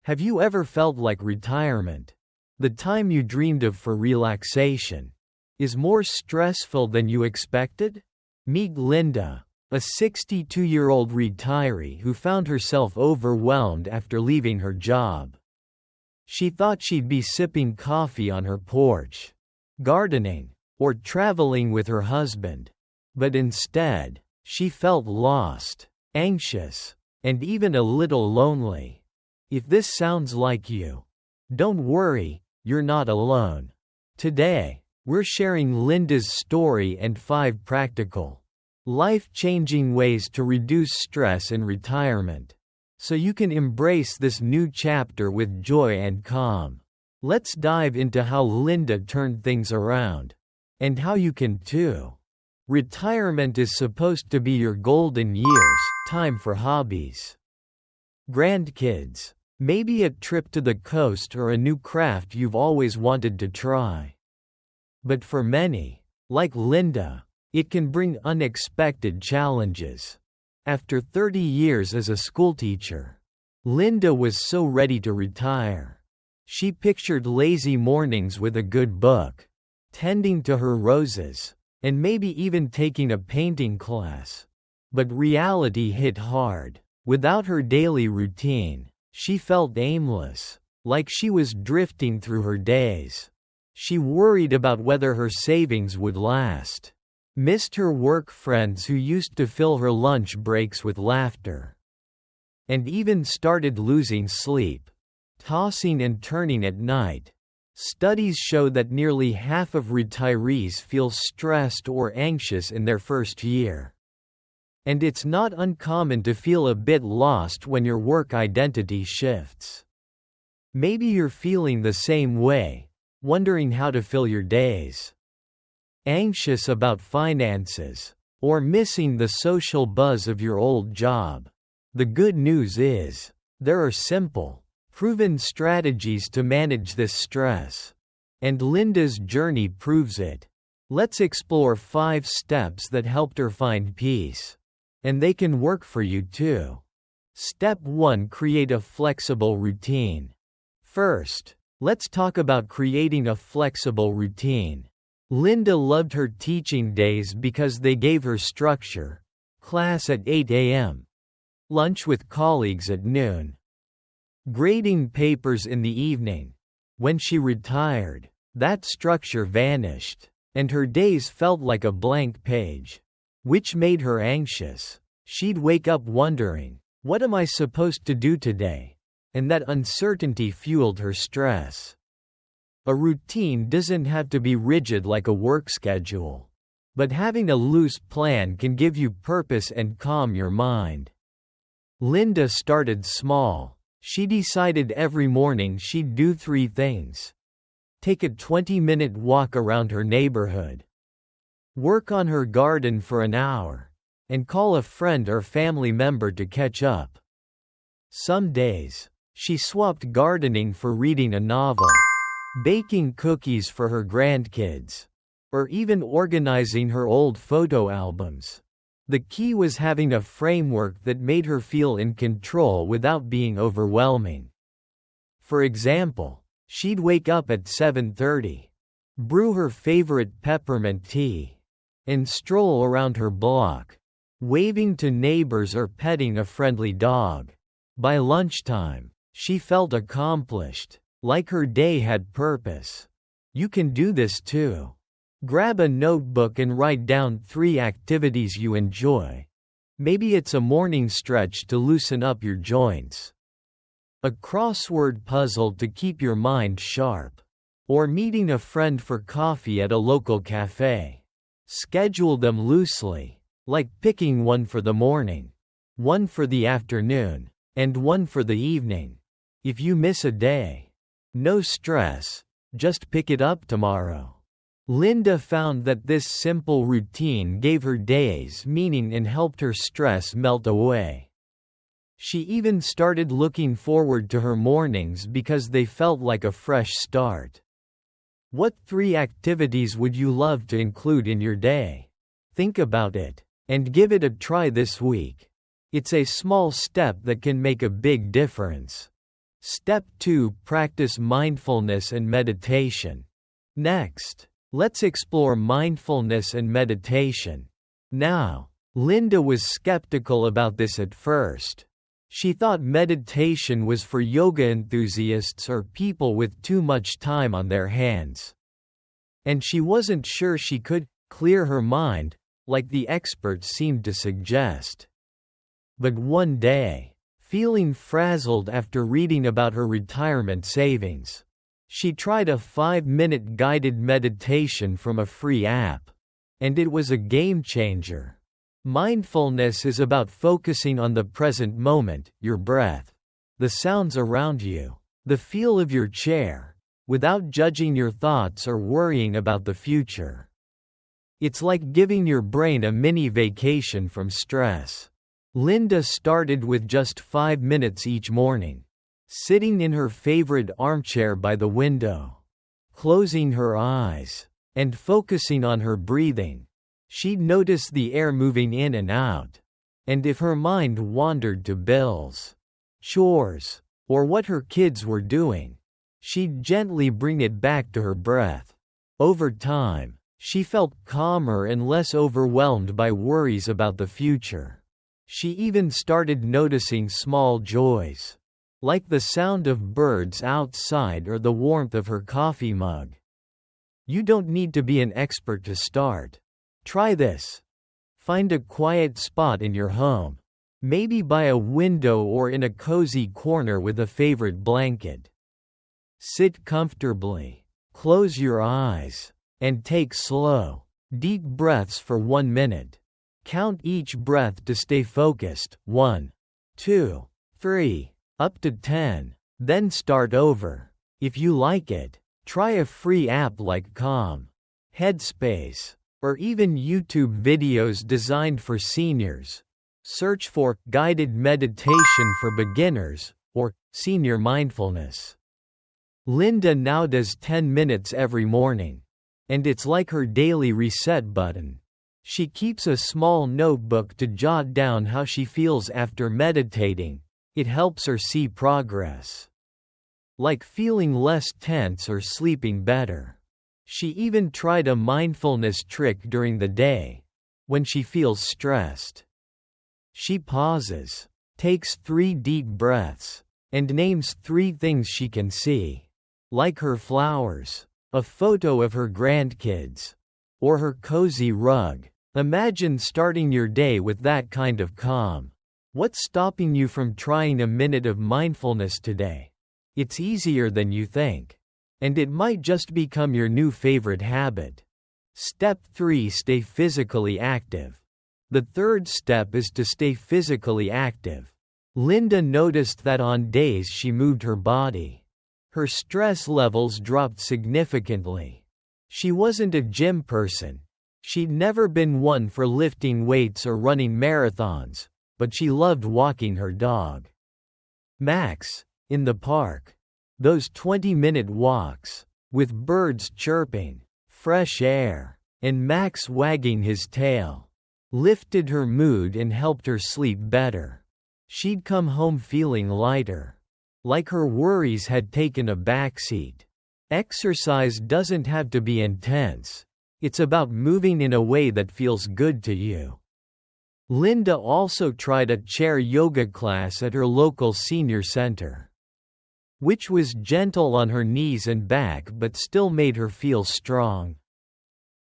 Have you ever felt like retirement, the time you dreamed of for relaxation, is more stressful than you expected? Meet Linda, a 62-year-old retiree who found herself overwhelmed after leaving her job. She thought she'd be sipping coffee on her porch, gardening, or traveling with her husband. But instead, she felt lost, anxious, and even a little lonely. If this sounds like you, don't worry, you're not alone. Today, we're sharing Linda's story and 5 practical, life-changing ways to reduce stress in retirement, so you can embrace this new chapter with joy and calm. Let's dive into how Linda turned things around, and how you can too. Retirement is supposed to be your golden years, time for hobbies, grandkids, maybe a trip to the coast or a new craft you've always wanted to try. But for many, like Linda, it can bring unexpected challenges. After 30 years as a schoolteacher, Linda was so ready to retire. She pictured lazy mornings with a good book, tending to her roses, and maybe even taking a painting class. But reality hit hard. Without her daily routine, she felt aimless, like she was drifting through her days. She worried about whether her savings would last, missed her work friends who used to fill her lunch breaks with laughter, and even started losing sleep, tossing and turning at night. Studies show that nearly half of retirees feel stressed or anxious in their first year. And it's not uncommon to feel a bit lost when your work identity shifts. Maybe you're feeling the same way, wondering how to fill your days, anxious about finances, or missing the social buzz of your old job. The good news is, there are simple, proven strategies to manage this stress. And Linda's journey proves it. Let's explore 5 steps that helped her find peace. And they can work for you too. Step 1. Create a flexible routine. First, let's talk about creating a flexible routine. Linda loved her teaching days because they gave her structure. Class at 8 a.m. Lunch with colleagues at noon. Grading papers in the evening. When she retired, that structure vanished, and her days felt like a blank page, which made her anxious. She'd wake up wondering, what am I supposed to do today? And that uncertainty fueled her stress. A routine doesn't have to be rigid like a work schedule, but having a loose plan can give you purpose and calm your mind. Linda started small. She decided every morning she'd do 3 things. Take a 20-minute walk around her neighborhood, work on her garden for an hour, and call a friend or family member to catch up. Some days, she swapped gardening for reading a novel, baking cookies for her grandkids, or even organizing her old photo albums. The key was having a framework that made her feel in control without being overwhelming. For example, she'd wake up at 7:30, brew her favorite peppermint tea, and stroll around her block, waving to neighbors or petting a friendly dog. By lunchtime, she felt accomplished, like her day had purpose. You can do this too. Grab a notebook and write down 3 activities you enjoy. Maybe it's a morning stretch to loosen up your joints, a crossword puzzle to keep your mind sharp, or meeting a friend for coffee at a local cafe. Schedule them loosely, like picking one for the morning, one for the afternoon, and one for the evening. If you miss a day, no stress, just pick it up tomorrow. Linda found that this simple routine gave her days meaning and helped her stress melt away. She even started looking forward to her mornings because they felt like a fresh start. What 3 activities would you love to include in your day? Think about it, and give it a try this week. It's a small step that can make a big difference. Step 2. Practice mindfulness and meditation. Next, let's explore mindfulness and meditation. Now, Linda was skeptical about this at first. She thought meditation was for yoga enthusiasts or people with too much time on their hands. And she wasn't sure she could clear her mind, like the experts seemed to suggest. But one day, feeling frazzled after reading about her retirement savings, she tried a 5-minute guided meditation from a free app. And it was a game changer. Mindfulness is about focusing on the present moment, your breath, the sounds around you, the feel of your chair, without judging your thoughts or worrying about the future. It's like giving your brain a mini vacation from stress. Linda started with just 5 minutes each morning, sitting in her favorite armchair by the window, closing her eyes, and focusing on her breathing. She'd notice the air moving in and out, and if her mind wandered to bills, chores, or what her kids were doing, she'd gently bring it back to her breath. Over time, she felt calmer and less overwhelmed by worries about the future. She even started noticing small joys, like the sound of birds outside or the warmth of her coffee mug. You don't need to be an expert to start. Try this. Find a quiet spot in your home, maybe by a window or in a cozy corner with a favorite blanket. Sit comfortably, close your eyes, and take slow, deep breaths for 1 minute. Count each breath to stay focused. 1, 2, 3, up to 10. Then start over. If you like it, try a free app like Calm, Headspace, or even YouTube videos designed for seniors. Search for Guided Meditation for Beginners or Senior Mindfulness. Linda now does 10 minutes every morning, and it's like her daily reset button. She keeps a small notebook to jot down how she feels after meditating. It helps her see progress, like feeling less tense or sleeping better. She even tried a mindfulness trick during the day. When she feels stressed, she pauses, takes 3 deep breaths, and names 3 things she can see, like her flowers, a photo of her grandkids, or her cozy rug. Imagine starting your day with that kind of calm. What's stopping you from trying a minute of mindfulness today? It's easier than you think. And it might just become your new favorite habit. Step 3. Stay physically active. The third step is to stay physically active. Linda noticed that on days she moved her body, her stress levels dropped significantly. She wasn't a gym person. She'd never been one for lifting weights or running marathons, but she loved walking her dog, Max, in the park. Those 20-minute walks, with birds chirping, fresh air, and Max wagging his tail, lifted her mood and helped her sleep better. She'd come home feeling lighter, like her worries had taken a backseat. Exercise doesn't have to be intense. It's about moving in a way that feels good to you. Linda also tried a chair yoga class at her local senior center, which was gentle on her knees and back but still made her feel strong.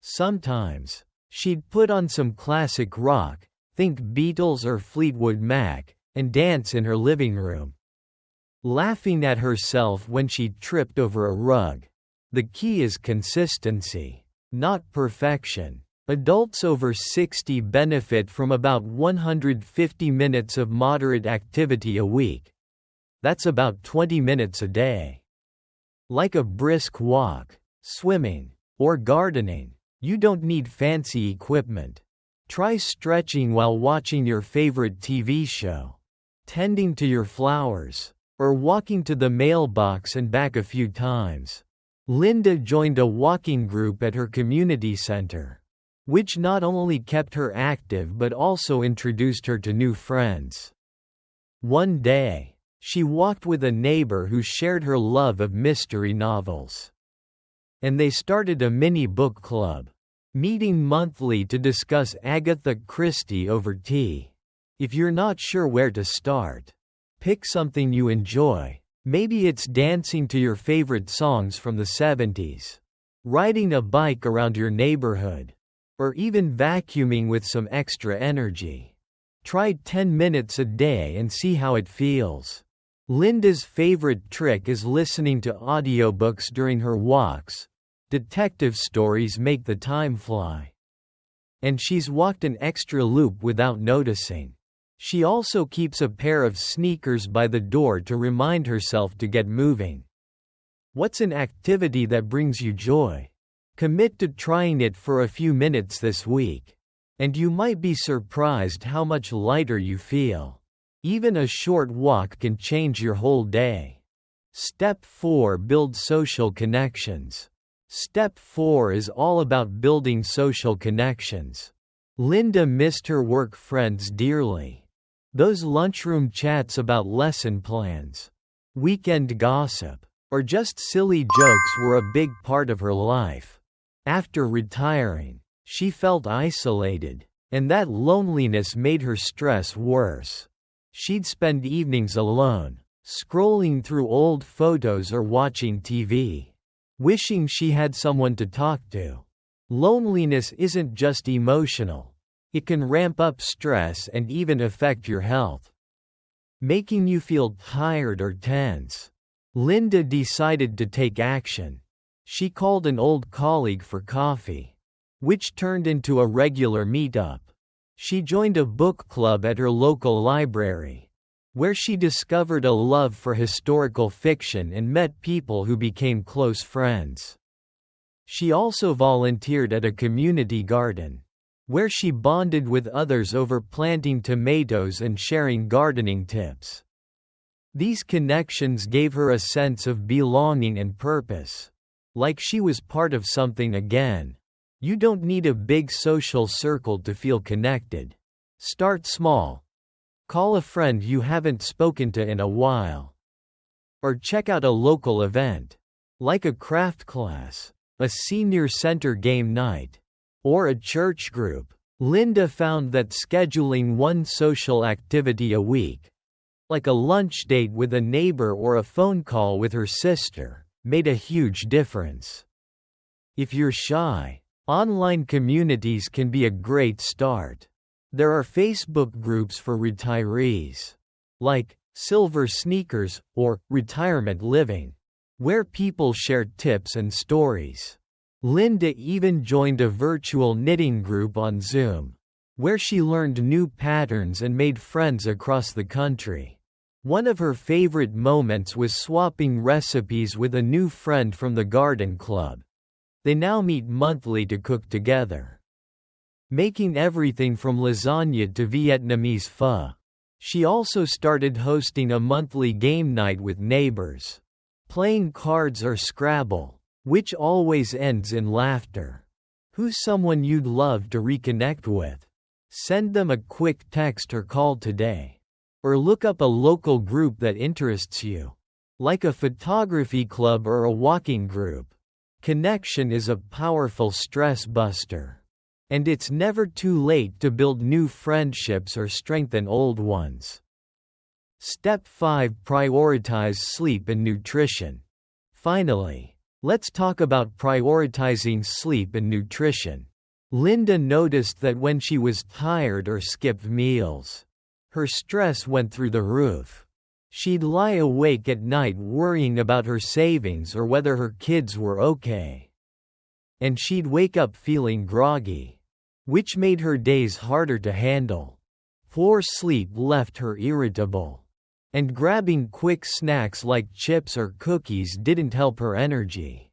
Sometimes, she'd put on some classic rock, think Beatles or Fleetwood Mac, and dance in her living room, laughing at herself when she tripped over a rug. The key is consistency, not perfection. Adults over 60 benefit from about 150 minutes of moderate activity a week. That's about 20 minutes a day. Like a brisk walk, swimming, or gardening, you don't need fancy equipment. Try stretching while watching your favorite TV show, tending to your flowers, or walking to the mailbox and back a few times. Linda joined a walking group at her community center, which not only kept her active but also introduced her to new friends. One day, She walked with a neighbor who shared her love of mystery novels. And they started a mini book club, meeting monthly to discuss Agatha Christie over tea. If you're not sure where to start, pick something you enjoy. Maybe it's dancing to your favorite songs from the 70s, riding a bike around your neighborhood, or even vacuuming with some extra energy. Try 10 minutes a day and see how it feels. Linda's favorite trick is listening to audiobooks during her walks. Detective stories make the time fly. And she's walked an extra loop without noticing. She also keeps a pair of sneakers by the door to remind herself to get moving. What's an activity that brings you joy? Commit to trying it for a few minutes this week, and you might be surprised how much lighter you feel. Even a short walk can change your whole day. Step 4: Build social connections. Step 4 is all about building social connections. Linda missed her work friends dearly. Those lunchroom chats about lesson plans, weekend gossip, or just silly jokes were a big part of her life. After retiring, she felt isolated, and that loneliness made her stress worse. She'd spend evenings alone, scrolling through old photos or watching TV, wishing she had someone to talk to. Loneliness isn't just emotional. It can ramp up stress and even affect your health, making you feel tired or tense. Linda decided to take action. She called an old colleague for coffee, which turned into a regular meetup. She joined a book club at her local library, where she discovered a love for historical fiction and met people who became close friends. She also volunteered at a community garden, where she bonded with others over planting tomatoes and sharing gardening tips. These connections gave her a sense of belonging and purpose, like she was part of something again. You don't need a big social circle to feel connected. Start small. Call a friend you haven't spoken to in a while. Or check out a local event, like a craft class, a senior center game night, or a church group. Linda found that scheduling one social activity a week, like a lunch date with a neighbor or a phone call with her sister, made a huge difference. If you're shy, online communities can be a great start. There are Facebook groups for retirees, like Silver Sneakers or Retirement Living, where people share tips and stories. Linda even joined a virtual knitting group on Zoom, where she learned new patterns and made friends across the country. One of her favorite moments was swapping recipes with a new friend from the garden club. They now meet monthly to cook together, making everything from lasagna to Vietnamese pho. She also started hosting a monthly game night with neighbors, playing cards or Scrabble, which always ends in laughter. Who's someone you'd love to reconnect with? Send them a quick text or call today. Or look up a local group that interests you, like a photography club or a walking group. Connection is a powerful stress buster. And it's never too late to build new friendships or strengthen old ones. Step 5: Prioritize sleep and nutrition. Finally, let's talk about prioritizing sleep and nutrition. Linda noticed that when she was tired or skipped meals, her stress went through the roof. She'd lie awake at night worrying about her savings or whether her kids were okay. And she'd wake up feeling groggy, which made her days harder to handle. Poor sleep left her irritable, and grabbing quick snacks like chips or cookies didn't help her energy.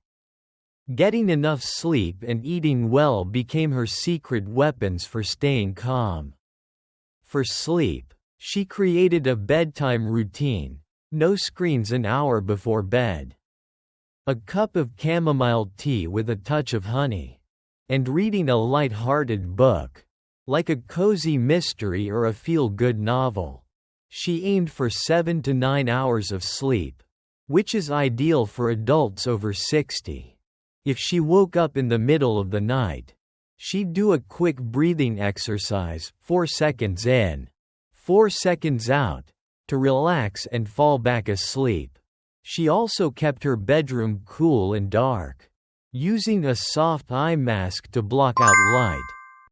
Getting enough sleep and eating well became her secret weapons for staying calm. For sleep, she created a bedtime routine: no screens an hour before bed, a cup of chamomile tea with a touch of honey, and reading a light-hearted book, like a cozy mystery or a feel-good novel. She aimed for 7 to 9 hours of sleep, which is ideal for adults over 60. If she woke up in the middle of the night, she'd do a quick breathing exercise, 4 seconds in, 4 seconds out, to relax and fall back asleep. She also kept her bedroom cool and dark, using a soft eye mask to block out light.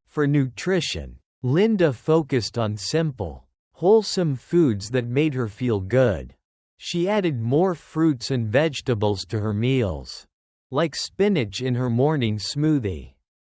For nutrition, Linda focused on simple, wholesome foods that made her feel good. She added more fruits and vegetables to her meals, like spinach in her morning smoothie,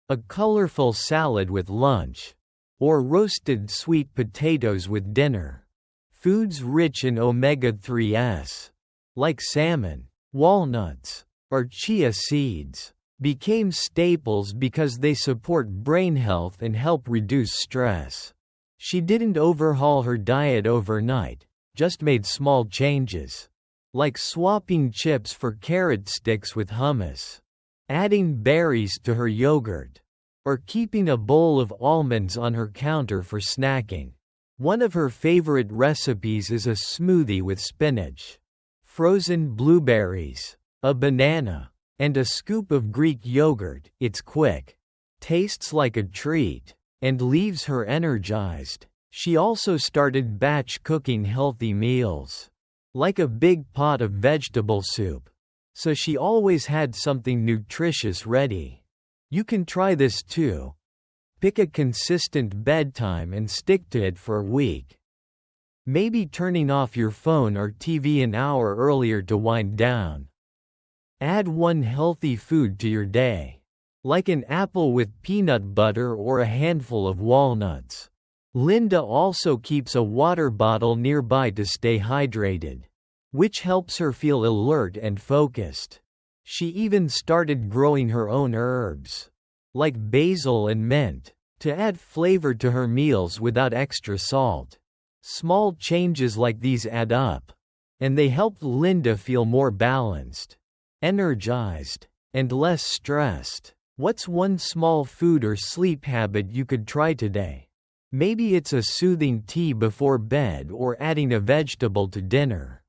a colorful salad with lunch, or roasted sweet potatoes with dinner. Foods rich in omega-3s, like salmon, walnuts, or chia seeds, became staples because they support brain health and help reduce stress. She didn't overhaul her diet overnight, just made small changes, like swapping chips for carrot sticks with hummus, adding berries to her yogurt, or keeping a bowl of almonds on her counter for snacking. One of her favorite recipes is a smoothie with spinach, frozen blueberries, a banana, and a scoop of Greek yogurt. It's quick, tastes like a treat, and leaves her energized. She also started batch cooking healthy meals, like a big pot of vegetable soup, so she always had something nutritious ready. You can try this too. Pick a consistent bedtime and stick to it for a week. Maybe turning off your phone or TV an hour earlier to wind down. Add one healthy food to your day, like an apple with peanut butter or a handful of walnuts. Linda also keeps a water bottle nearby to stay hydrated, which helps her feel alert and focused. She even started growing her own herbs, like basil and mint, to add flavor to her meals without extra salt. Small changes like these add up, and they helped Linda feel more balanced, energized, and less stressed. What's one small food or sleep habit you could try today? Maybe it's a soothing tea before bed or adding a vegetable to dinner.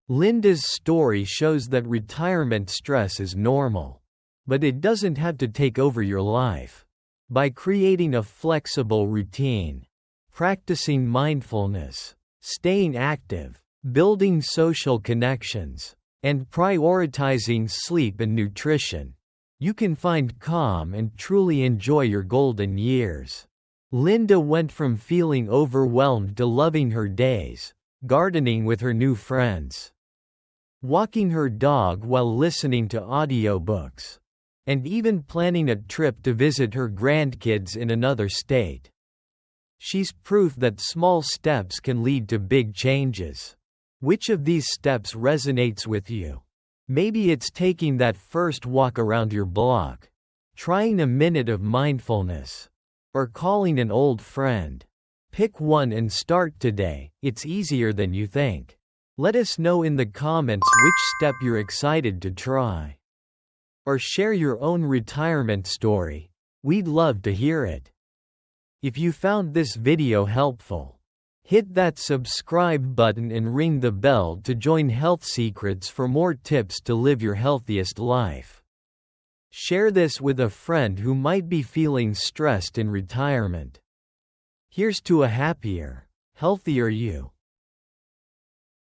Linda's story shows that retirement stress is normal, but it doesn't have to take over your life. By creating a flexible routine, practicing mindfulness, staying active, building social connections, and prioritizing sleep and nutrition, you can find calm and truly enjoy your golden years. Linda went from feeling overwhelmed to loving her days, gardening with her new friends, walking her dog while listening to audiobooks, and even planning a trip to visit her grandkids in another state. She's proof that small steps can lead to big changes. Which of these steps resonates with you? Maybe it's taking that first walk around your block, trying a minute of mindfulness, or calling an old friend. Pick one and start today. It's easier than you think. Let us know in the comments which step you're excited to try. Or share your own retirement story. We'd love to hear it. If you found this video helpful, hit that subscribe button and ring the bell to join Health Secrets for more tips to live your healthiest life. Share this with a friend who might be feeling stressed in retirement. Here's to a happier, healthier you.